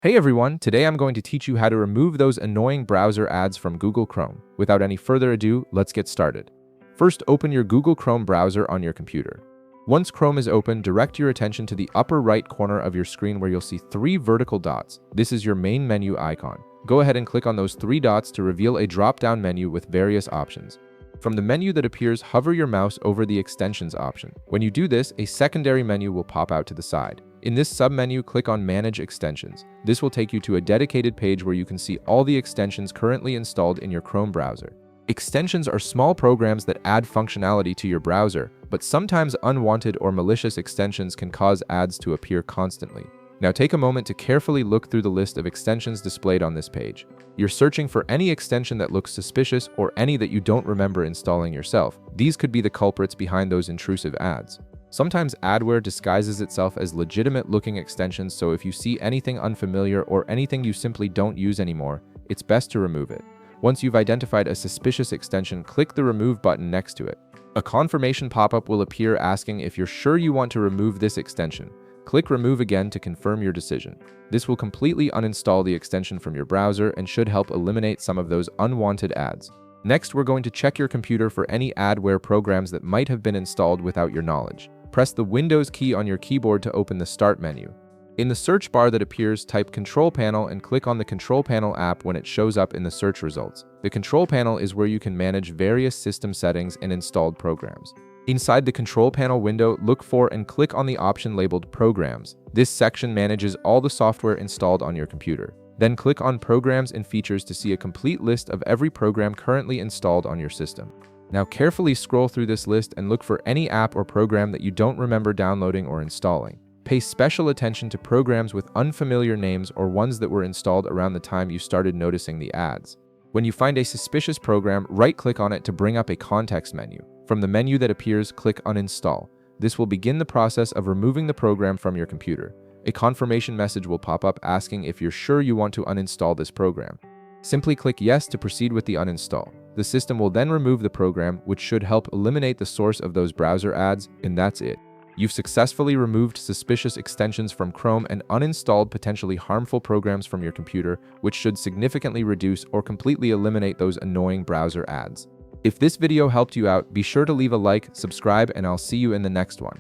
Hey everyone, today I'm going to teach you how to remove those annoying browser ads from Google Chrome. Without any further ado, let's get started. First, open your Google Chrome browser on your computer. Once Chrome is open, direct your attention to the upper right corner of your screen where you'll see three vertical dots. This is your main menu icon. Go ahead and click on those three dots to reveal a drop-down menu with various options. From the menu that appears, hover your mouse over the Extensions option. When you do this, a secondary menu will pop out to the side. In this submenu, click on Manage Extensions. This will take you to a dedicated page where you can see all the extensions currently installed in your Chrome browser. Extensions are small programs that add functionality to your browser, but sometimes unwanted or malicious extensions can cause ads to appear constantly. Now take a moment to carefully look through the list of extensions displayed on this page. You're searching for any extension that looks suspicious or any that you don't remember installing yourself. These could be the culprits behind those intrusive ads. Sometimes adware disguises itself as legitimate-looking extensions, so if you see anything unfamiliar or anything you simply don't use anymore, it's best to remove it. Once you've identified a suspicious extension, click the Remove button next to it. A confirmation pop-up will appear asking if you're sure you want to remove this extension. Click Remove again to confirm your decision. This will completely uninstall the extension from your browser and should help eliminate some of those unwanted ads. Next, we're going to check your computer for any adware programs that might have been installed without your knowledge. Press the Windows key on your keyboard to open the Start menu. In the search bar that appears, type Control Panel and click on the Control Panel app when it shows up in the search results. The Control Panel is where you can manage various system settings and installed programs. Inside the Control Panel window, look for and click on the option labeled Programs. This section manages all the software installed on your computer. Then click on Programs and Features to see a complete list of every program currently installed on your system. Now carefully scroll through this list and look for any app or program that you don't remember downloading or installing. Pay special attention to programs with unfamiliar names or ones that were installed around the time you started noticing the ads. When you find a suspicious program, right-click on it to bring up a context menu. From the menu that appears, click Uninstall. This will begin the process of removing the program from your computer. A confirmation message will pop up asking if you're sure you want to uninstall this program. Simply click Yes to proceed with the uninstall. The system will then remove the program, which should help eliminate the source of those browser ads, and that's it. You've successfully removed suspicious extensions from Chrome and uninstalled potentially harmful programs from your computer, which should significantly reduce or completely eliminate those annoying browser ads. If this video helped you out, be sure to leave a like, subscribe, and I'll see you in the next one.